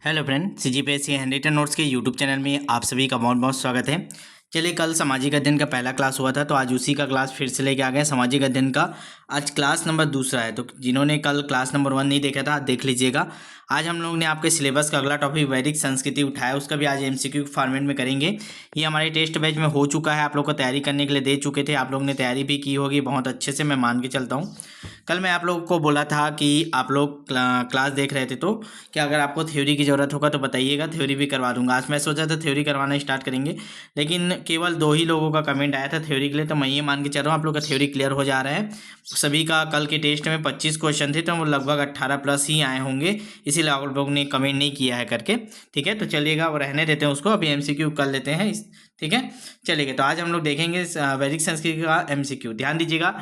Hello friend, CGPSC handwritten notes के YouTube channel में आप सभी का बहुत बहुत स्वागत है। चलिए, कल सामाजिक अध्ययन का पहला क्लास हुआ था, तो आज उसी का क्लास फिर से लेके आ गए। सामाजिक अध्ययन का आज क्लास नंबर दूसरा है, तो जिन्होंने कल क्लास नंबर 1 नहीं देखा था, आज देख लीजिएगा। आज हम लोग ने आपके सिलेबस का अगला टॉपिक वैदिक संस्कृति उठाया, उसका भी आज एमसीक्यू फॉर्मेट में करेंगे। ये हमारे टेस्ट बैच में हो चुका है, आप लोग को तैयारी करने के लिए दे चुके थे, आप लोग ने तैयारी भी की होगी बहुत अच्छे से, मैं मान के चलता हूँ। कल मैं आप लोगों को बोला था कि आप लोग क्लास देख रहे थे, तो कि अगर आपको थ्योरी की ज़रूरत होगा तो बताइएगा, थ्योरी भी करवा दूंगा। आज मैं सोचा था थ्योरी करवाना स्टार्ट करेंगे, लेकिन केवल 2 ही लोगों का कमेंट आया था थ्योरी के लिए, तो मैं ये मान के चल रहा हूँ आप लोग का थ्योरी क्लियर हो जा रहा है। सभी का कल के टेस्ट में 25 क्वेश्चन थे, तो वो लगभग 18 प्लस ही आए होंगे, इसीलिए आप लोगों ने कमेंट नहीं किया है करके। ठीक है, तो चलिएगा, वो रहने देते हैं उसको, अभी एमसीक्यू कर लेते हैं। ठीक है, चलिएगा। तो आज हम लोग देखेंगे वैदिक संस्कृति का एमसीक्यू। ध्यान दीजिएगा,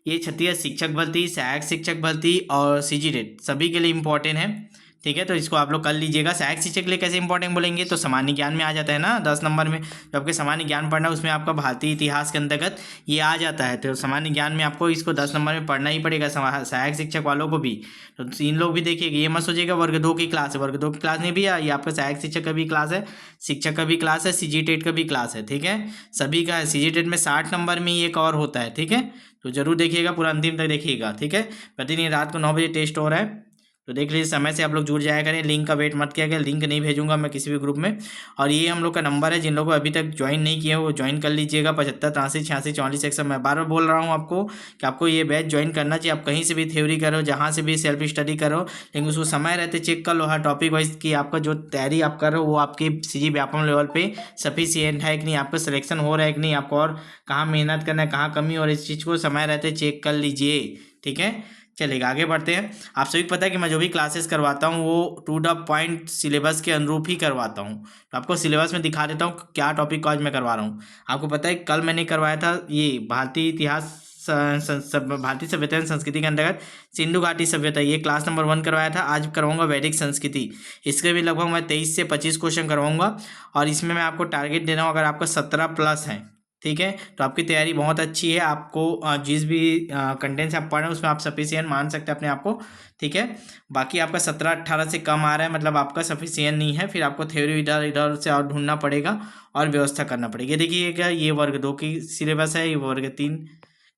ये क्षत्रिय शिक्षक भर्ती, सहायक शिक्षक भर्ती और सीजीटेट सभी के लिए इंपॉर्टेंट है। ठीक है, तो इसको आप लोग कर लीजिएगा। सहायक शिक्षक के लिए कैसे इंपॉर्टेंट बोलेंगे, तो सामान्य ज्ञान में आ जाता है ना 10 नंबर में, जो आपके सामान्य ज्ञान पढ़ना है उसमें आपका भारतीय इतिहास के अंतर्गत ये आ जाता है। तो सामान्य ज्ञान में आपको इसको 10 नंबर में पढ़ना ही पड़ेगा, सहायक शिक्षक वालों को भी। तो इन लोग भी देखिएगा, ये मत सोचिएगा वर्ग 2 की क्लास है, वर्ग 2 की क्लास नहीं भी है, ये आपका सहायक शिक्षक का भी क्लास है, शिक्षक का भी क्लास है, सीजीटेट का भी क्लास है। ठीक है, सभी का है। सीजीटेट में 60 नंबर में ये कवर होता है। ठीक है, तो जरूर देखिएगा, पूरा अंतिम तक देखिएगा। ठीक है, प्रतिदिन रात को 9 बजे टेस्ट हो रहा है, तो देख लीजिए, समय से आप लोग जुड़ जाया करें। लिंक का वेट मत किया करें, लिंक नहीं भेजूंगा मैं किसी भी ग्रुप में। और ये हम लोग का नंबर है, जिन लोगों को अभी तक ज्वाइन नहीं किया वो ज्वाइन कर लीजिएगा। 75 83 86 44 100। मैं बार बार बोल रहा हूँ आपको कि आपको ये बैच ज्वाइन करना चाहिए। आप कहीं से भी थ्योरी करो, जहाँ से भी सेल्फ स्टडी करो, लेकिन उसको समय रहते चेक कर लो हर टॉपिक वाइज कि आपका जो तैयारी आप कर रहे हो वो आपकी सीजी व्यापम लेवल पे सफिशियंट है कि नहीं, आपका सिलेक्शन हो रहा है कि नहीं, आपको और कहाँ मेहनत करना है, कहाँ कमी, और इस चीज़ को समय रहते चेक कर लीजिए। ठीक है, चलिएगा आगे बढ़ते हैं। आप सभी को पता है कि मैं जो भी क्लासेस करवाता हूँ वो टू द पॉइंट सिलेबस के अनुरूप ही करवाता हूँ। तो आपको सिलेबस में दिखा देता हूँ क्या टॉपिक आज मैं करवा रहा हूँ। आपको पता है कल मैंने करवाया था ये भारतीय इतिहास, भारतीय सभ्यता एवं संस्कृति के अंतर्गत सिंधु घाटी सभ्यता, ये क्लास नंबर 1 करवाया था। आज करवाऊंगा वैदिक संस्कृति, इसके भी लगभग मैं 23 से 25 क्वेश्चन करवाऊंगा, और इसमें मैं आपको टारगेट दे रहा हूँ अगर आपका 17 प्लस है, ठीक है, तो आपकी तैयारी बहुत अच्छी है। आपको जिस भी कंटेंट से आप पढ़ रहे हैं उसमें आप सफिशियंट मान सकते हैं अपने आप को। ठीक है, बाकी आपका 17-18 से कम आ रहा है, मतलब आपका सफिशियंट नहीं है, फिर आपको थ्योरी इधर इधर से और ढूंढना पड़ेगा और व्यवस्था करना पड़ेगी। देखिएगा, ये वर्ग 2 की सिलेबस है, ये वर्ग 3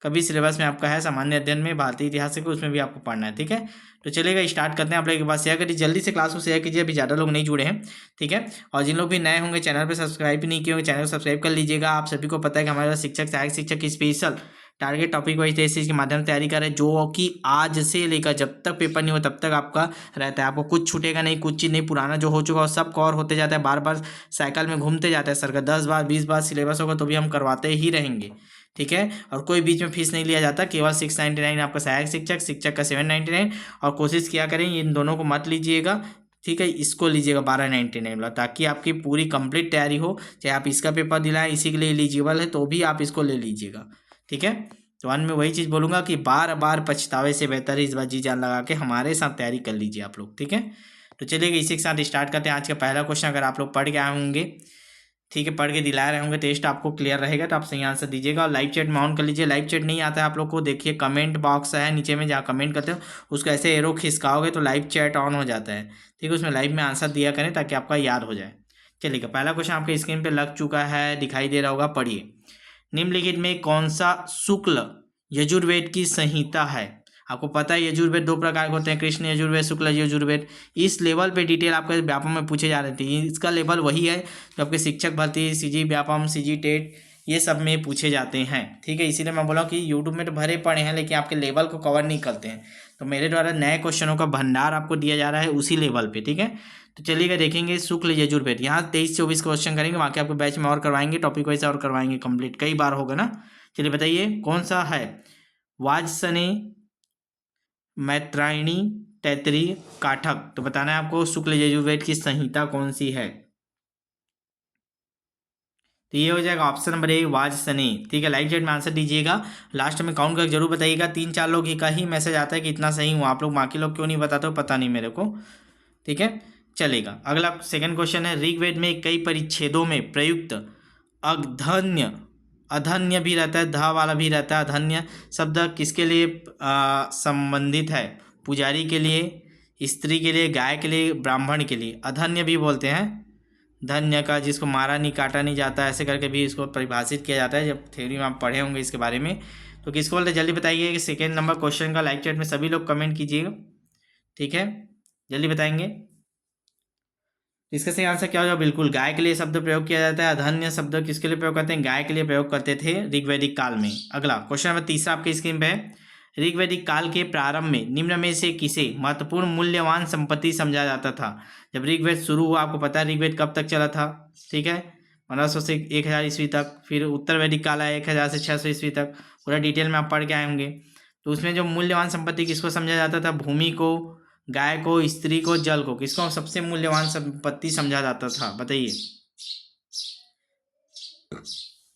का भी सिलेबस में आपका है, सामान्य अध्ययन में भारतीय इतिहास को उसमें भी आपको पढ़ना है। ठीक है, तो चलेगा स्टार्ट करते हैं। आप लोग एक बार शेयर करिए, जल्दी से क्लास को शेयर कीजिए, अभी ज़्यादा लोग नहीं जुड़े हैं। ठीक है, और जिन लोग भी नए होंगे चैनल पर सब्सक्राइब भी नहीं किए होंगे, चैनल को सब्सक्राइब कर लीजिएगा। आप सभी को पता है कि हमारे पास शिक्षक, सहायक शिक्षक की special target topic wise test के माध्यम से तैयारी कर रहे हैं, जो कि आज से लेकर जब तक पेपर नहीं हो तब तक आपका रहता है। आपको कुछ छूटेगा नहीं, कुछ चीज़ नहीं, पुराना जो हो चुका है सब कवर होते जाता है, बार बार साइकिल में घूमते जाता है। सर का 10 बार 20 बार सिलेबस होगा तो भी हम करवाते ही रहेंगे। ठीक है, और कोई बीच में फीस नहीं लिया जाता, केवल 699 आपका सहायक शिक्षक, शिक्षक का 799। और कोशिश किया करें इन दोनों को मत लीजिएगा। ठीक है, इसको लीजिएगा 1299 वाला, ताकि आपकी पूरी कंप्लीट तैयारी हो। चाहे आप इसका पेपर दिलाएं, इसी के लिए एलिजिबल है तो भी आप इसको ले लीजिएगा। ठीक है, तो अंत में वही चीज़ बोलूँगा कि बार बार पछतावे से बेहतर है इस बार जी जान लगा के हमारे साथ तैयारी कर लीजिए आप लोग। ठीक है, तो चलिए इसी के साथ स्टार्ट करते हैं आज का पहला क्वेश्चन। अगर आप लोग पढ़ के आए होंगे, ठीक है, पढ़ के दिला रहे होंगे, टेस्ट आपको क्लियर रहेगा तो आप सही आंसर दीजिएगा। और लाइव चैट में ऑन कर लीजिए। लाइव चैट नहीं आता है आप लोग को, देखिए कमेंट बॉक्स है नीचे में, जहाँ कमेंट करते हो उसको ऐसे एरो खिसकाओगे तो लाइव चैट ऑन हो जाता है। ठीक है, उसमें लाइव में आंसर दिया करें ताकि आपका याद हो जाए। चलिए, पहला क्वेश्चन आपके स्क्रीन पर लग चुका है, दिखाई दे रहा होगा, पढ़िए। निम्नलिखित में कौन सा शुक्ल यजुर्वेद की संहिता है? आपको पता है यजुर्वेद 2 प्रकार के होते हैं, कृष्ण यजुर्वेद, शुक्ल यजुर्वेद। इस लेवल पे डिटेल आपके व्यापम में पूछे जा रहे थे, इसका लेवल वही है जो आपके शिक्षक भर्ती, सीजी व्यापम, सीजी टेट, ये सब में पूछे जाते हैं। ठीक है, इसीलिए मैं बोला कि यूट्यूब में तो भरे पड़े हैं लेकिन आपके लेवल को कवर नहीं करते हैं, तो मेरे द्वारा नए क्वेश्चनों का भंडार आपको दिया जा रहा है उसी लेवल पे। ठीक है, तो चलिएगा देखेंगे शुक्ल यजुर्वेद, यहाँ 23-24 क्वेश्चन करेंगे, बाकी आपको बैच में और करवाएंगे, टॉपिक वाइज और करवाएंगे, कंप्लीट कई बार होगा ना। चलिए बताइए कौन सा है? वाजसने, मैत्रायणी, तैतरीय, काठक। तो बताना है आपको शुक्ल यजुर्वेद की संहिता कौन सी है। तो ये हो जाएगा ऑप्शन नंबर ए, वाजसने। ठीक है, लाइव चैट में आंसर दीजिएगा, लास्ट में काउंट करके जरूर बताइएगा। 3-4 लोग ही का ही मैसेज आता है कि इतना सही हुआ, आप लोग बाकी लोग क्यों नहीं बताते हो पता नहीं मेरे को। ठीक है, चलेगा। अगला सेकंड क्वेश्चन है, ऋग्वेद में कई परिच्छेदों में प्रयुक्त अधन्य, अधन्य भी रहता है, धा वाला भी रहता है, अधन्य शब्द किसके लिए संबंधित है? पुजारी के लिए, स्त्री के लिए, गाय के लिए, ब्राह्मण के लिए। अधन्य भी बोलते हैं, धन्य का जिसको मारा नहीं काटा नहीं जाता, ऐसे करके भी इसको परिभाषित किया जाता है। जब थ्योरी में आप पढ़े होंगे इसके बारे में। तो किसको बोलते हैं जल्दी बताइए कि सेकेंड नंबर क्वेश्चन का लाइव चैट में सभी लोग कमेंट कीजिएगा, ठीक है, जल्दी बताएंगे इसका सही आंसर क्या होगा। बिल्कुल गाय के लिए शब्द प्रयोग किया जाता है। अधन्य शब्द किसके लिए प्रयोग करते हैं, गाय के लिए प्रयोग करते थे ऋग्वैदिक काल में। अगला क्वेश्चन नंबर तीसरा आपकी स्क्रीन पे है, ऋग्वैदिक काल के प्रारंभ में निम्न में से किसे महत्वपूर्ण मूल्यवान संपत्ति समझा जाता था। जब ऋग्वेद शुरू हुआ, आपको पता है ऋग्वेद कब तक चला था, ठीक है, 1500 से 1000 ईस्वी तक। फिर उत्तर वैदिक काल आया 1000 से 600 ईस्वी तक, पूरा डिटेल में आप पढ़ के आए होंगे। तो उसमें जो मूल्यवान संपत्ति किसको समझा जाता था, भूमि को, गाय को, स्त्री को, जल को, किसको सबसे मूल्यवान संपत्ति समझा जाता था, बताइए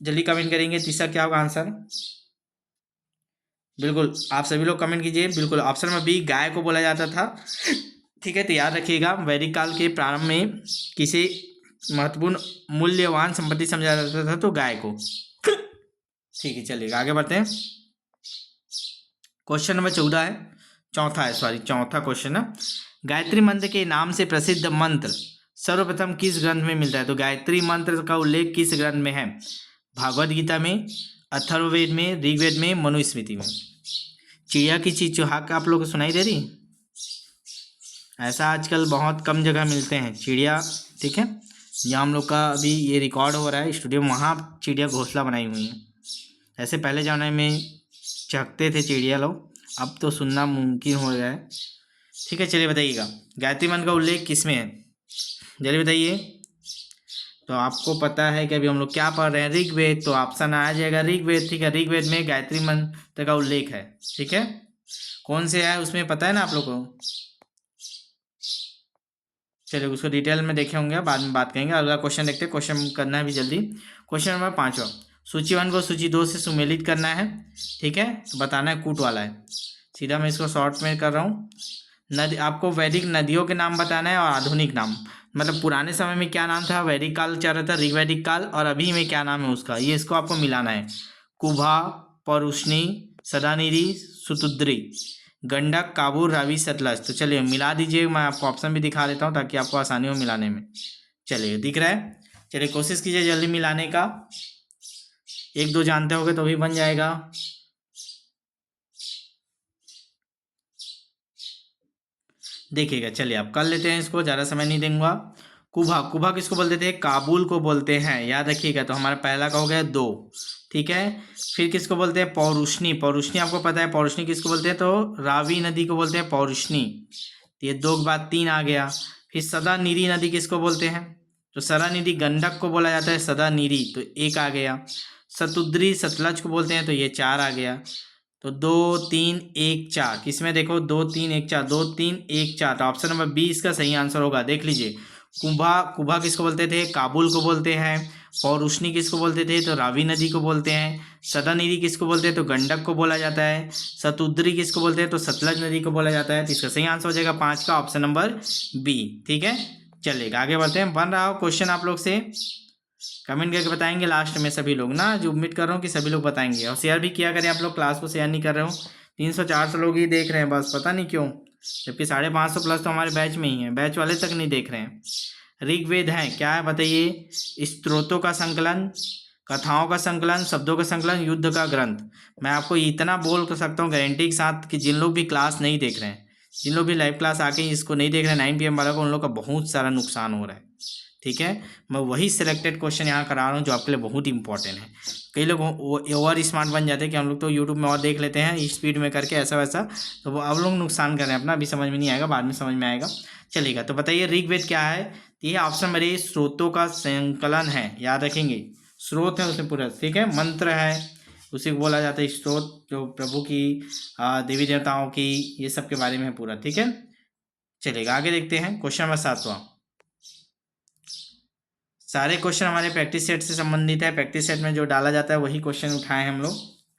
जल्दी कमेंट करेंगे। तीसरा क्या होगा आंसर, बिल्कुल आप सभी लोग कमेंट कीजिए। बिल्कुल ऑप्शन में बी, गाय को बोला जाता था, ठीक है। तो याद रखिएगा वैदिक काल के प्रारंभ में किसे महत्वपूर्ण मूल्यवान संपत्ति समझा जाता था, तो गाय को, ठीक है। चलिएगा आगे बढ़ते हैं। क्वेश्चन नंबर 14 है, चौथा क्वेश्चन है, गायत्री मंत्र के नाम से प्रसिद्ध मंत्र सर्वप्रथम किस ग्रंथ में मिलता है। तो गायत्री मंत्र का उल्लेख किस ग्रंथ में है, भागवत गीता में, अथर्ववेद में, ऋग्वेद में, मनुस्मृति में। चिड़िया की चिचुहाक आप लोग को सुनाई दे रही, ऐसा आजकल बहुत कम जगह मिलते हैं चिड़िया, ठीक है। जहाँ हम लोग का अभी ये रिकॉर्ड हो रहा है स्टूडियो में, वहाँ चिड़िया घोंसला बनाई हुई है। ऐसे पहले ज़माने में चहकते थे चिड़िया लोग, अब तो सुनना मुमकिन हो गया है, ठीक है। चलिए बताइएगा गायत्री मंत्र का उल्लेख किस में है, जल्दी बताइए। तो आपको पता है कि अभी हम लोग क्या पढ़ रहे हैं, ऋग्वेद, तो ऑप्शन आ जाएगा ऋग्वेद, ठीक है। ऋग्वेद में गायत्री मंत्र का उल्लेख है, ठीक है। कौन से है उसमें पता है ना आप लोग को, चलिए उसको डिटेल में देखे होंगे, बाद में बात करेंगे। अगला क्वेश्चन देखते हैं, क्वेश्चन करना है भी जल्दी। क्वेश्चन नंबर 5, सूची 1 को सूची 2 से सुमेलित करना है, ठीक है। तो बताना है कूट वाला है, सीधा मैं इसको शॉर्ट में कर रहा हूँ। नदी, आपको वैदिक नदियों के नाम बताना है और आधुनिक नाम, मतलब पुराने समय में क्या नाम था, वैदिक काल चल रहा था, ऋग्वैदिक काल, और अभी में क्या नाम है उसका, ये इसको आपको मिलाना है। कुभा, परुष्णी, सदानिधि, सुतुद्री, गंडक, काबुल, रावी, सतलज। तो चलिए मिला दीजिए, मैं आपको ऑप्शन भी दिखा देता हूँ ताकि आपको आसानी हो मिलाने में। चलिए दिख रहा है, चलिए कोशिश कीजिए जल्दी मिलाने का, 1-2 जानते होगे तो भी बन जाएगा। देखिएगा, चलिए आप कर लेते हैं इसको, ज़्यादा समय नहीं दूंगा। कुभा किसको बोलते थे, काबुल को बोलते हैं, याद रखिएगा। तो हमारा पहला का हो गया 2, ठीक है। फिर किसको बोलते हैं, पौरुष्णी आपको पता है पौरुष्णी किसको बोलते हैं, तो रावी नदी को बोलते हैं पौरुष्णी, तो ये 2 के बाद 3 आ गया। फिर सदानीरी नदी किसको बोलते हैं, तो सदानिधि गंडक को बोला जाता है सदानीरी, तो 1 आ गया। सतुद्री सतलज को बोलते हैं, तो ये 4 आ गया। तो 2 3 1 4 किसमें देखो, 2 3 1 4, 2 3 1 4, तो ऑप्शन नंबर बी इसका सही आंसर होगा। देख लीजिए, कुभा किसको बोलते थे, काबुल को बोलते हैं। पौरुष्णी किसको बोलते थे, तो रावी नदी को बोलते हैं। सदानिधि किसको बोलते हैं, तो गंडक को बोला जाता है। सतुद्री किसको बोलते हैं, तो सतलज नदी को बोला जाता है। तो इसका सही आंसर हो जाएगा 5 का ऑप्शन नंबर बी, ठीक है। चलिएगा आगे बढ़ते हैं। बन रहा हो क्वेश्चन आप लोग से, कमेंट करके बताएंगे लास्ट में सभी लोग ना, जो उम्मीद कर रहा हूँ कि सभी लोग बताएंगे। और शेयर भी किया करें, आप लोग क्लास को शेयर नहीं कर रहे हो, 300-400 लोग ही देख रहे हैं बस, पता नहीं क्यों, जबकि 550 प्लस तो हमारे बैच में ही है, बैच वाले तक नहीं देख रहे हैं। ऋग्वेद है क्या है बताइए, स्त्रोतों का संकलन, कथाओं का संकलन, शब्दों का संकलन, युद्ध का ग्रंथ। मैं आपको इतना बोल कर सकता हूँ गारंटी के साथ कि जिन लोग भी क्लास नहीं देख रहे हैं, जिन लोग भी लाइव क्लास आके इसको नहीं देख रहे हैं 9 PM वाला को, उन लोग का बहुत सारा नुकसान हो रहा है, ठीक है। मैं वही सिलेक्टेड क्वेश्चन यहाँ करा रहा हूँ जो आपके लिए बहुत इंपॉर्टेंट है। कई लोग ओवर स्मार्ट बन जाते हैं कि हम लोग तो यूट्यूब में और देख लेते हैं स्पीड में करके ऐसा वैसा, तो वो अब लोग नुकसान कर रहे हैं अपना, अभी समझ में नहीं आएगा, बाद में समझ में आएगा। चलिएगा, तो बताइए ऋग्वेद क्या है, ये ऑप्शन मेरे स्रोतों का संकलन है, याद रखेंगे, स्रोत है उसमें पूरा, ठीक है। मंत्र है, उसी को बोला जाता है स्रोत, जो प्रभु की देवी देवताओं की ये सब के बारे में है पूरा, ठीक है। चलिएगा आगे देखते हैं क्वेश्चन नंबर 7वां। सारे क्वेश्चन हमारे प्रैक्टिस सेट से संबंधित है, प्रैक्टिस सेट में जो डाला जाता है वही क्वेश्चन उठाए हम लोग।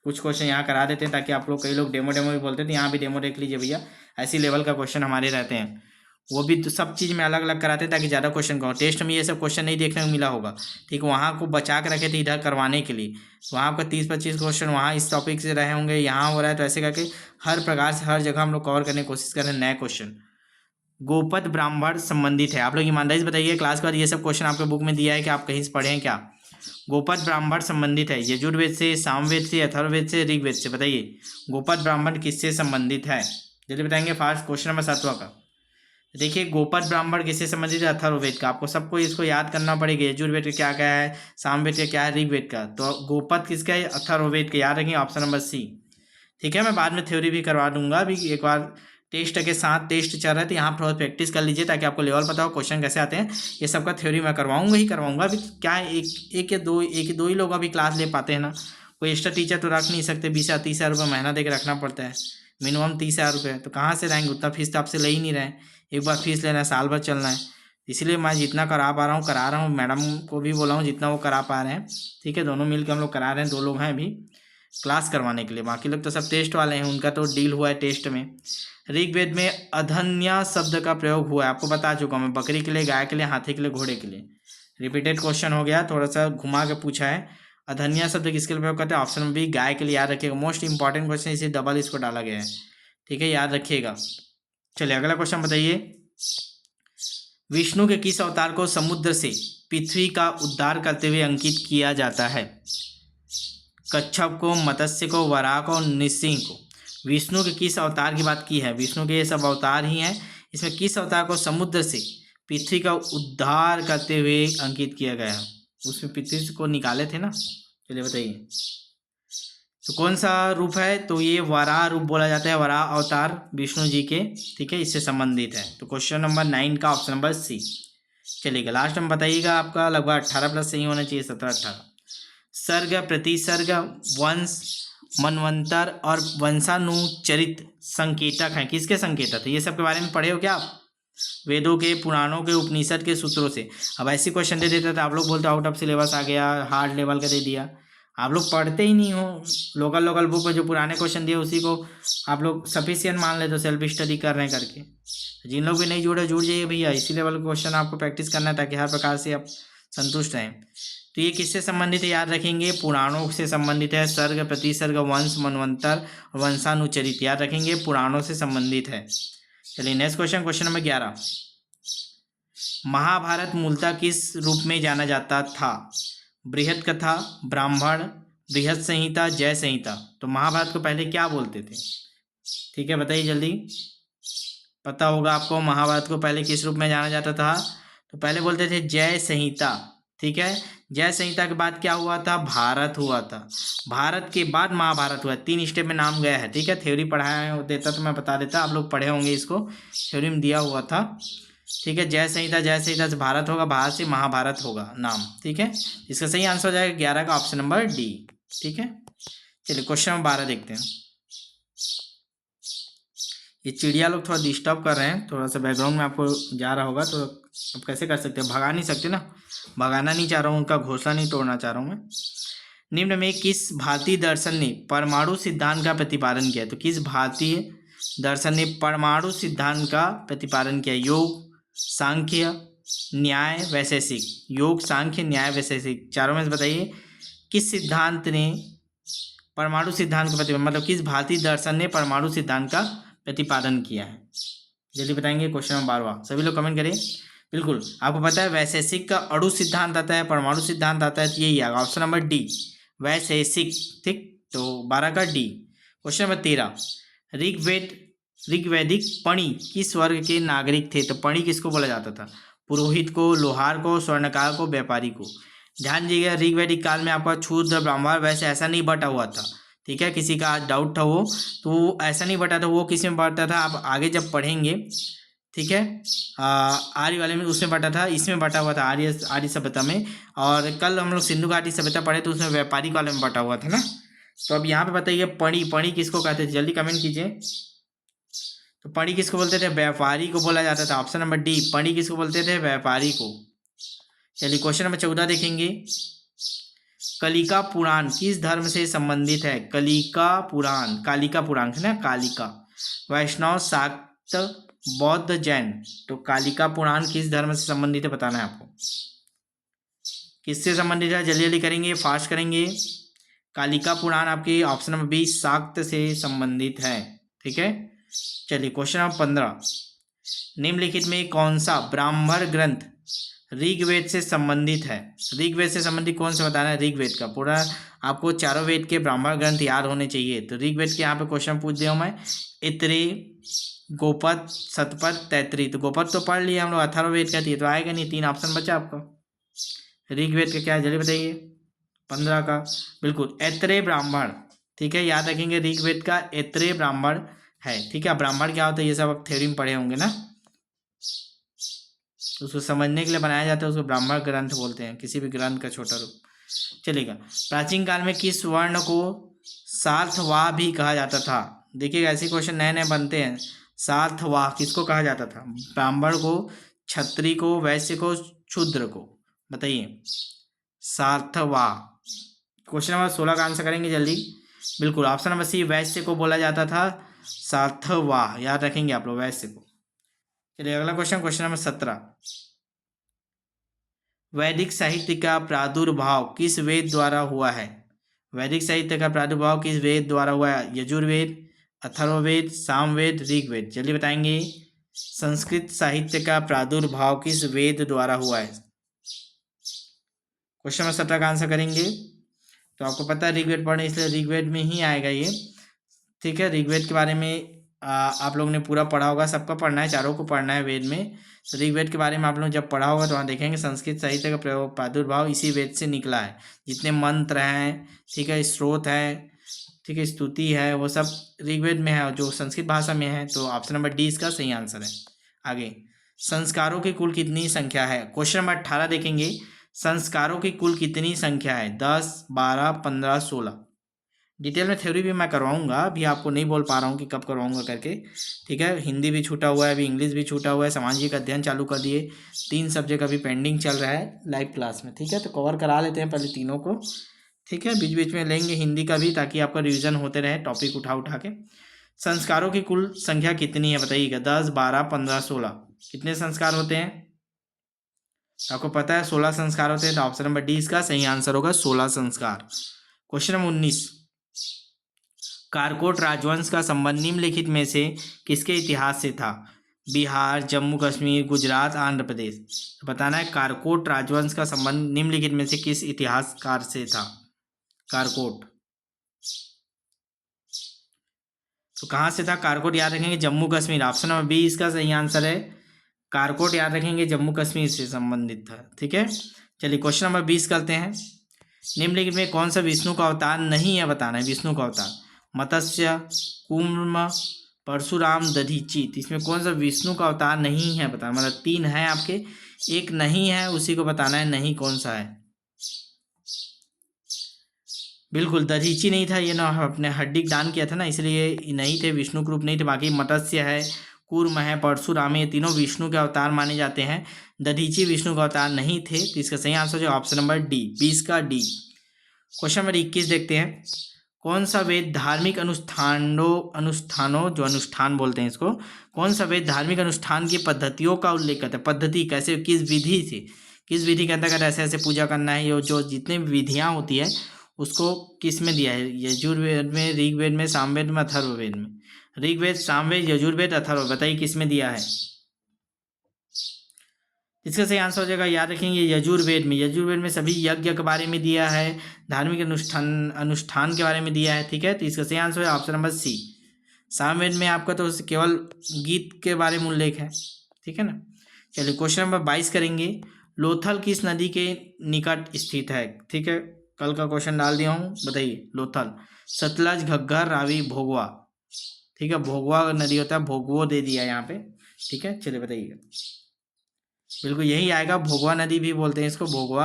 कुछ क्वेश्चन यहाँ करा देते हैं ताकि आप लोग, कई लोग डेमो भी बोलते थे, यहाँ भी डेमो देख लीजिए भैया, ऐसी लेवल का क्वेश्चन हमारे रहते हैं, वो भी तो सब चीज़ में अलग अलग कराते हैं ताकि ज़्यादा क्वेश्चन का, टेस्ट में ये सब क्वेश्चन नहीं देखने को मिला होगा, ठीक है। वहाँ को बचा के रखे थे इधर करवाने के लिए, तो वहाँ आपका 30-25 क्वेश्चन वहाँ इस टॉपिक से रहे होंगे, यहाँ हो रहा है, तो ऐसे करके हर प्रकार से हर जगह हम लोग कवर करने की कोशिश कर रहे हैं नए क्वेश्चन, गोपद ब्राह्मण संबंधित है? आप लोग ईमानदारी से बताइए, क्लास के बाद ये सब क्वेश्चन आपके बुक में दिया है कि आप कहीं से पढ़े हैं क्या? गोपद ब्राह्मण संबंधित है यजुर्वेद से, सामवेद से, अथर्ववेद से, ऋग्वेद से? बताइए गोपद ब्राह्मण किससे संबंधित है? जल्दी बताएंगे फास्ट। क्वेश्चन नंबर 7वां का देखिए, गोपद ब्राह्मण किससे संबंधित है? अथर्ववेद का। आपको सबको इसको याद करना पड़ेगा, यजुर्वेद का क्या क्या है, सामवेद का क्या है, ऋग्वेद का। तो गोपद किसका है? अथर्ववेद का। याद रखिए ऑप्शन नंबर सी। ठीक है, मैं बाद में थ्योरी भी करवा दूंगा। अभी एक बार टेस्ट के साथ टेस्ट चल रहा है तो यहाँ पर प्रैक्टिस कर लीजिए ताकि आपको लेवल पता हो क्वेश्चन कैसे आते हैं। ये सबका थ्योरी मैं करवाऊंगा। अभी क्या है, एक या दो ही लोग अभी क्लास ले पाते हैं ना, कोई एक्स्ट्रा टीचर तो रख नहीं सकते। 20,000-30,000 रुपये महीना दे के रखना पड़ता है, मिनिमम 30,000 रुपये। तो कहाँ से रहेंगे? उतना फीस तो आपसे ले ही नहीं रहे। एक बार फीस लेना है, साल भर चलना है। इसलिए मैं जितना करा पा रहा हूँ करा रहा हूँ, मैडम को भी बोला हूँ जितना वो करा पा रहे हैं। ठीक है, दोनों मिलकर हम लोग करा रहे हैं, 2 लोग हैं अभी क्लास करवाने के लिए। बाकी लोग तो सब टेस्ट वाले हैं, उनका तो डील हुआ है टेस्ट में। ऋग्वेद में अधन्या शब्द का प्रयोग हुआ है, आपको बता चुका हूँ मैं। बकरी के लिए, गाय के लिए, हाथी के लिए, घोड़े के लिए। रिपीटेड क्वेश्चन हो गया, थोड़ा सा घुमा के पूछा है। अधन्या शब्द किसके लिए प्रयोग करते हैं? ऑप्शन बी गाय के लिए। याद रखिएगा, मोस्ट इंपॉर्टेंट क्वेश्चन, इसे डबल इसको डाला गया है। ठीक है, याद रखिएगा। चलिए अगला क्वेश्चन बताइए। विष्णु के किस अवतार को समुद्र से पृथ्वी का उद्धार करते हुए अंकित किया जाता है? कच्छप को, मत्स्य को, वराह को, नृसिंह को? विष्णु के किस अवतार की बात की है? विष्णु के ये सब अवतार ही हैं। इसमें किस अवतार को समुद्र से पृथ्वी का उद्धार करते हुए अंकित किया गया है? उसमें पृथ्वी को निकाले थे ना। चलिए बताइए, तो कौन सा रूप है? तो ये वराह रूप बोला जाता है, वराह अवतार विष्णु जी के। ठीक है, इससे संबंधित है। तो क्वेश्चन नंबर 9 का ऑप्शन नंबर सी। चलिएगा लास्ट में बताइएगा, आपका लगभग 18 प्लस सही होना चाहिए, 17-18। सर्ग, प्रतिसर्ग, वंश, मनवंतर और वंशानुचरित संकेतक हैं। किसके संकेतक थे? ये सब के बारे में पढ़े हो क्या आप? वेदों के, पुराणों के, उपनिषद के सूत्रों से। अब ऐसी क्वेश्चन दे देता था, आप लोग बोलते आउट ऑफ सिलेबस आ गया, हार्ड लेवल का दे दिया। आप लोग पढ़ते ही नहीं हो। लोकल बुक में जो पुराने क्वेश्चन दिए उसी को आप लोग सफिशियंट मान लेते हो, सेल्फ स्टडी कर रहे हैं करके। जिन लोग भी नहीं जुड़े, जुड़ जाइए भैया। इसी लेवल का क्वेश्चन आपको प्रैक्टिस करना है ताकि हर प्रकार से आप संतुष्ट रहें। तो ये किससे संबंधित है? याद रखेंगे, पुराणों से संबंधित है। सर्ग, प्रतिसर्ग, वंश, मनवंतर और वंशानुचरित। याद रखेंगे, पुराणों से संबंधित है। चलिए next question, question number 11। Mahabharat मूलतः किस रूप में जाना जाता था? बृहद कथा, ब्राह्मण, बृहद संहिता, जय संहिता? तो महाभारत को पहले क्या बोलते थे? ठीक है, बताइए जल्दी। पता होगा आपको महाभारत को पहले किस रूप में जाना जाता था? तो पहले बोलते थे जय संहिता। ठीक है, जय संहिता के बाद क्या हुआ था? भारत हुआ था। भारत के बाद महाभारत हुआ। 3 स्टेप में नाम गया है। ठीक है, थ्योरी पढ़ाया देता तो मैं बता देता, आप लोग पढ़े होंगे, इसको थ्योरी में दिया हुआ था। ठीक है, जय संहिता से भारत होगा, भारत से महाभारत होगा नाम। ठीक है, इसका सही आंसर हो जाएगा 11 का ऑप्शन नंबर डी। ठीक है, चलिए क्वेश्चन नंबर 12 देखते हैं। ये चिड़िया लोग थोड़ा डिस्टर्ब कर रहे हैं, थोड़ा सा बैकग्राउंड में आपको जा रहा होगा, तो अब कैसे कर सकते हैं? भगा नहीं सकते ना, भगाना नहीं चाह रहा हूँ, उनका घोंसला नहीं तोड़ना चाह रहा हूँ मैं। निम्न में किस भारतीय दर्शन ने परमाणु सिद्धांत का प्रतिपादन किया? तो किस भारतीय दर्शन ने परमाणु सिद्धांत का प्रतिपादन किया? योग, सांख्य, न्याय, वैशेषिक? योग, सांख्य, न्याय, वैशेषिक, चारों में से बताइए किस सिद्धांत ने परमाणु सिद्धांत का प्रतिपादन, मतलब किस भारतीय दर्शन ने परमाणु सिद्धांत का प्रतिपादन किया है? जल्दी बताएंगे। क्वेश्चन नंबर 12 सभी लोग कमेंट करें। बिल्कुल, आपको पता है वैशेषिक का अणु सिद्धांत आता है, परमाणु सिद्धांत आता है, तो यही आएगा ऑप्शन नंबर डी, वैशेषिक। ठीक, तो 12 का डी। Question number 13। ऋग्वैदिक पणि किस वर्ग के नागरिक थे? तो पणि किसको बोला जाता था? पुरोहित को, लोहार को, स्वर्णकार को, व्यापारी को? ध्यान दीजिएगा, ऋग्वैदिक काल में आपका शूद्र, ब्राह्मण, वैसे ऐसा नहीं बटा हुआ था। ठीक है, किसी का आज डाउट था वो, तो ऐसा नहीं बटा था। वो किस में बटा था? आप आगे जब पढ़ेंगे, ठीक है, आर्य वाले में उसमें बटा था, इसमें बटा हुआ था आर्य सभ्यता में। और कल हम लोग सिंधु घाटी सभ्यता पढ़े तो उसमें व्यापारिक वाले में बटा हुआ था ना। तो अब यहाँ पे बताइए पणि किसको कहते थे? जल्दी कमेंट कीजिए। तो पणि किसको बोलते थे? व्यापारी को बोला जाता था। ऑप्शन नंबर डी, पणि किसको बोलते थे? व्यापारी को। चलिए क्वेश्चन नंबर 14 देखेंगे। कलिका पुराण किस धर्म से संबंधित है? कालिका पुराण है ना, कालिका। वैष्णव, शाक्त, बौद्ध, जैन? तो कालिका पुराण किस धर्म से संबंधित है बताना है आपको। किससे संबंधित है? जल्दी जल्दी करेंगे, फास्ट करेंगे। कालिका पुराण आपके ऑप्शन नंबर बी, शाक्त से संबंधित है। ठीक है, चलिए क्वेश्चन नंबर 15। निम्नलिखित में कौन सा ब्राह्मण ग्रंथ ऋग्वेद से संबंधित है? ऋग्वेद से संबंधित कौन सा बताना है? ऋग्वेद का पूरा आपको चारों वेद के ब्राह्मण ग्रंथ याद होने चाहिए। तो ऋग्वेद के यहाँ पे क्वेश्चन पूछ दिया हूँ मैं, ऐतरेय, गोपद, शतपथ, तैतरीय। तो गोपद तो पढ़ लिया हम लोग, अथर्ववेद का तो आएगा नहीं, 3 ऑप्शन बचा आपका। ऋग्वेद का क्या है जल्दी बताइए? 15 का बिल्कुल ऐतरेय ब्राह्मण। ठीक है, याद रखेंगे ऋग्वेद का ऐतरेय ब्राह्मण है। ठीक है, ब्राह्मण क्या होता है ये सब आप थ्योरी में पढ़े होंगे ना, उसको समझने के लिए बनाया जाता है, उसको ब्राह्मण ग्रंथ बोलते हैं, किसी भी ग्रंथ का छोटा रूप। चलेगा, प्राचीन काल में किस वर्ण को सार्थवाह भी कहा जाता था? देखिएगा ऐसे क्वेश्चन नए नए बनते हैं। सार्थवाह किसको कहा जाता था? ब्राह्मण को, क्षत्रिय को, वैश्य को, शूद्र को, बताइए। सार्थवाह क्वेश्चन नंबर 16 का आंसर करेंगे जल्दी। बिल्कुल ऑप्शन नंबर सी, वैश्य को बोला जाता था सार्थवाह, याद रखेंगे आप लोग वैश्य को। चलिए अगला क्वेश्चन, क्वेश्चन नंबर 17, वैदिक साहित्य का प्रादुर्भाव किस वेद द्वारा हुआ है? वैदिक साहित्य का प्रादुर्भाव किस वेद द्वारा हुआ है? यजुर्वेद, अथर्ववेद, सामवेद, ऋग्वेद, जल्दी बताएंगे। संस्कृत साहित्य का प्रादुर्भाव किस वेद द्वारा हुआ है? क्वेश्चन नंबर 17 का आंसर करेंगे। तो आपको पता है ऋग्वेद पढ़ने, इसलिए ऋग्वेद में ही आएगा ये। ठीक है, ऋग्वेद के बारे में आप लोगों ने पूरा पढ़ा होगा, सबका पढ़ना है, चारों को पढ़ना है वेद में। तो ऋग्वेद के बारे में आप लोग जब पढ़ा होगा तो वहाँ देखेंगे संस्कृत साहित्य का प्रादुर्भाव इसी वेद से निकला है। जितने मंत्र हैं, ठीक है, स्रोत है, ठीक है, स्तुति है, वो सब ऋग्वेद में है जो संस्कृत भाषा में है। तो ऑप्शन नंबर डी इसका सही आंसर है। आगे, संस्कारों की कुल कितनी संख्या है? क्वेश्चन नंबर 18 देखेंगे, संस्कारों की कुल कितनी संख्या है? 10, 12, 15, 16। डिटेल में थ्योरी भी मैं करवाऊंगा, अभी आपको नहीं बोल पा रहा हूँ कि कब करवाऊंगा करके। ठीक है, हिंदी भी छूटा हुआ है, अभी इंग्लिश भी छूटा हुआ है, सामाजिक अध्ययन चालू कर दिए, 3 सब्जेक्ट अभी पेंडिंग चल रहा है लाइव क्लास में। ठीक है, तो कवर करा लेते हैं पहले तीनों को। ठीक है, बीच बीच में लेंगे हिंदी का भी, ताकि आपका रिविजन होते रहे टॉपिक उठा उठा के। संस्कारों की कुल संख्या कितनी है बताइएगा? 10, 12, 15, 16, कितने संस्कार होते हैं? आपको पता है 16 संस्कार होते हैं, तो ऑप्शन नंबर डी इसका सही आंसर होगा, 16 संस्कार। क्वेश्चन नंबर 19, कारकोट राजवंश का संबंध निम्नलिखित में से किसके इतिहास से था? बिहार, जम्मू कश्मीर, गुजरात, आंध्र प्रदेश। तो बताना है कारकोट राजवंश का संबंध निम्नलिखित में से किस इतिहासकार से था? कारकोट तो कहाँ से था कारकोट? याद रखेंगे Jammu Kashmir, option number B इसका सही आंसर है। कारकोट याद रखेंगे जम्मू कश्मीर से संबंधित था। ठीक है, चलिए क्वेश्चन नंबर 20 करते हैं। निम्नलिखित में कौन सा विष्णु का अवतार नहीं है? बताना है विष्णु का अवतार। मत्स्य, कूर्म, परशुराम, दधीचि। तो इसमें कौन सा विष्णु का अवतार नहीं है बताना, मतलब 3 है आपके, एक नहीं है, उसी को बताना है नहीं कौन सा है। बिल्कुल दधीचि नहीं था, ये ना अपने हड्डी दान किया था ना, इसलिए नहीं थे, विष्णु के रूप नहीं थे। बाकी मत्स्य है, कूर्म है, परशुराम है, ये तीनों विष्णु के अवतार माने जाते हैं। दधीचि विष्णु का अवतार नहीं थे। तो इसका सही आंसर जो ऑप्शन नंबर डी, 20 का डी। क्वेश्चन नंबर 21 देखते हैं, कौन सा वेद धार्मिक अनुष्ठानों जो अनुष्ठान बोलते हैं इसको, कौन सा वेद धार्मिक अनुष्ठान की पद्धतियों का उल्लेख करता है? पद्धति कैसे, किस विधि से, किस विधि के अंतर्गत ऐसे ऐसे पूजा करना है, ये जो जितने भी विधियाँ होती है उसको किस में दिया है? यजुर्वेद में, ऋग्वेद में, सामवेद में, अथर्ववेद में। ऋग्वेद, सामवेद, यजुर्वेद, अथर्ववेद, बताइए किस में दिया है? इसका सही आंसर हो जाएगा, याद रखेंगे यजुर्वेद में। यजुर्वेद में सभी यज्ञ के बारे में दिया है, धार्मिक अनुष्ठान के बारे में दिया है। ठीक है, तो इसका सही आंसर है ऑप्शन नंबर सी। सामवेद में आपका तो केवल गीत के बारे में उल्लेख है। ठीक है ना, चलिए क्वेश्चन नंबर 22 करेंगे। लोथल किस नदी के निकट स्थित है? ठीक है, कल का क्वेश्चन डाल दिया हूँ, बताइए। लोथल, सतलज, घग्गर, रावी, भोगवा। ठीक है, भोगवा नदी होता है, भोगवो दे दिया है यहाँ पे। ठीक है, चलिए बताइएगा। बिल्कुल यही आएगा, भोगवा नदी भी बोलते हैं इसको, भोगवा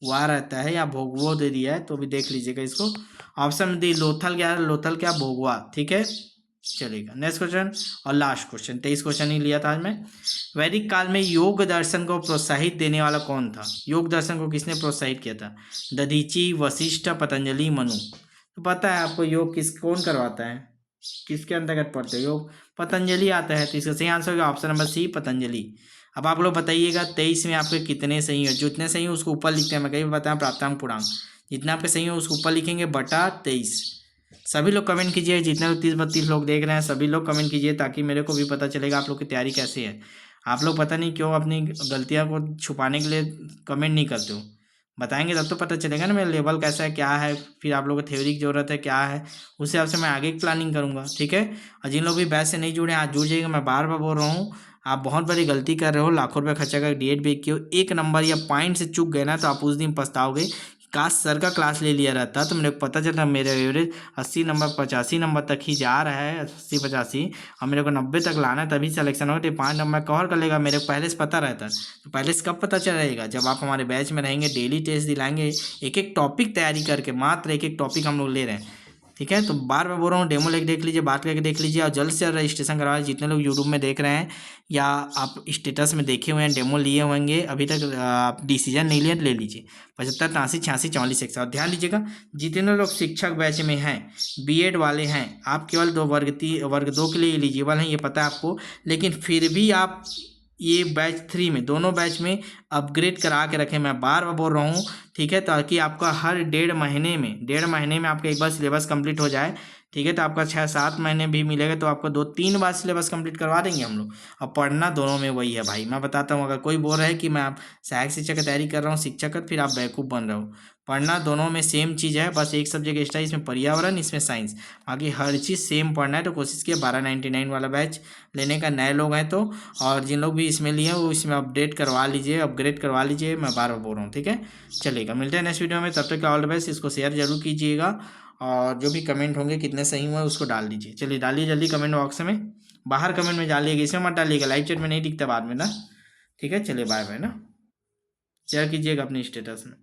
वहाँ रहता है, या भोगवो दे दिया है तो भी देख लीजिएगा इसको। ऑप्शन डी लोथल क्या है? लोथल क्या? भोगवा। ठीक है, चलेगा। नेक्स्ट क्वेश्चन और लास्ट क्वेश्चन, 23 क्वेश्चन ही लिया था आज मैं। वैदिक काल में योग दर्शन को प्रोत्साहित देने वाला कौन था? योग दर्शन को किसने प्रोत्साहित किया था? दधीचि, वशिष्ठ, पतंजलि, मनु। तो पता है आपको योग कौन करवाता है, किसके अंतर्गत पढ़ते हो? योग पतंजलि आता है। तो इसका सही आंसर होगा ऑप्शन नंबर सी, पतंजलि। अब आप लोग बताइएगा 23 में आपके कितने सही है? जो इतने सही है उसको ऊपर लिखते हैं, मैं कहीं बताया प्राप्तांक पूर्णांक, जितना आपके सही है उसको ऊपर लिखेंगे बटा 23। सभी लोग कमेंट कीजिए, जितने लोग 30-32 लोग देख रहे हैं सभी लोग कमेंट कीजिए, ताकि मेरे को भी पता चलेगा आप लोग की तैयारी कैसी है। आप लोग पता नहीं क्यों अपनी गलतियां को छुपाने के लिए कमेंट नहीं करते हो। बताएंगे तब तो पता चलेगा ना मेरा लेवल कैसा है, क्या है, फिर आप लोगों को थ्योरी की ज़रूरत है क्या है, उस हिसाब से मैं आगे की प्लानिंग करूँगा, ठीक है। और जिन लोग भी बैच से नहीं जुड़े हैं, आज जुड़ जाइएगा। मैं बार बार बोल रहा हूँ, आप बहुत बड़ी गलती कर रहे हो, लाखों रुपये खर्चा कर डीएड भी किए हो, एक नंबर या पॉइंट से चूक गए ना तो आप उस दिन पछताओगे। काश सर का क्लास ले लिया रहता तो मेरे को पता चलता मेरा एवरेज 80 नंबर 85 नंबर तक ही जा रहा है, 80-85, और मेरे को 90 तक लाना है, तभी सिलेक्शन होगा। तो 5 नंबर कवर कर लेगा, मेरे को पहले से पता रहता। तो पहले से कब पता चलेगा? जब आप हमारे बैच में रहेंगे, डेली टेस्ट दिलाएंगे, एक एक टॉपिक तैयारी करके, मात्र एक एक टॉपिक हम लोग ले रहे हैं, ठीक है। तो बार बार बोल रहा हूँ, डेमो लेके देख लीजिए, बात करके देख लीजिए, और जल्द से जल्द रजिस्ट्रेशन करवा लीजिए। जितने लोग यूट्यूब में देख रहे हैं या आप स्टेटस में देखे हुए हैं, डेमो लिए होंगे, अभी तक आप डिसीजन नहीं लिया तो ले लीजिए। 75, 83, 86, 44 और ध्यान दीजिएगा, जितने लोग शिक्षक बैच में हैं, बीएड वाले हैं, आप केवल वर्ग 2 के लिए एलिजिबल हैं, ये पता है आपको। लेकिन फिर भी आप ये बैच 3 में, दोनों बैच में अपग्रेड करा के रखें। मैं बार बार बोल रहा हूँ, ठीक है, ताकि आपका हर 1.5 महीने में आपका एक बार सिलेबस कंप्लीट हो जाए, ठीक है। तो आपका 6-7 महीने भी मिलेगा, तो आपको 2-3 बार सिलेबस कंप्लीट करवा देंगे हम लोग। और पढ़ना दोनों में वही है भाई, मैं बताता हूँ। अगर कोई बोल रहा है कि मैं आप सहायक शिक्षक की तैयारी कर रहा हूँ, शिक्षक का, फिर आप बेवकूफ़ बन रहे हो। पढ़ना दोनों में सेम चीज़ है, बस एक सब्जेक्ट एक्स्ट्रा, इसमें पर्यावरण, इसमें साइंस, बाकी हर चीज़ सेम पढ़ना है। तो कोशिश किया 1299 वाला बैच लेने का, नए लोग हैं तो। और जिन लोग भी इसमें लिए हैं वो इसमें अपडेट करवा लीजिए, अपग्रेड करवा लीजिए, मैं बार बार बोल रहा हूँ, ठीक है। चलेगा, मिलते हैं नेक्स्ट वीडियो में, तब तक ऑल द बेस्ट। इसको शेयर जरूर कीजिएगा, और जो भी कमेंट होंगे कितने सही हुए उसको डाल दीजिए। चलिए डालिए जल्दी कमेंट बॉक्स में, बाहर कमेंट में डालिएगा, इसमें मत डालिएगा, लाइव चैट में नहीं दिखता बाद में ना, ठीक है। चलिए बाय बाय ना, शेयर कीजिएगा अपने स्टेटस में।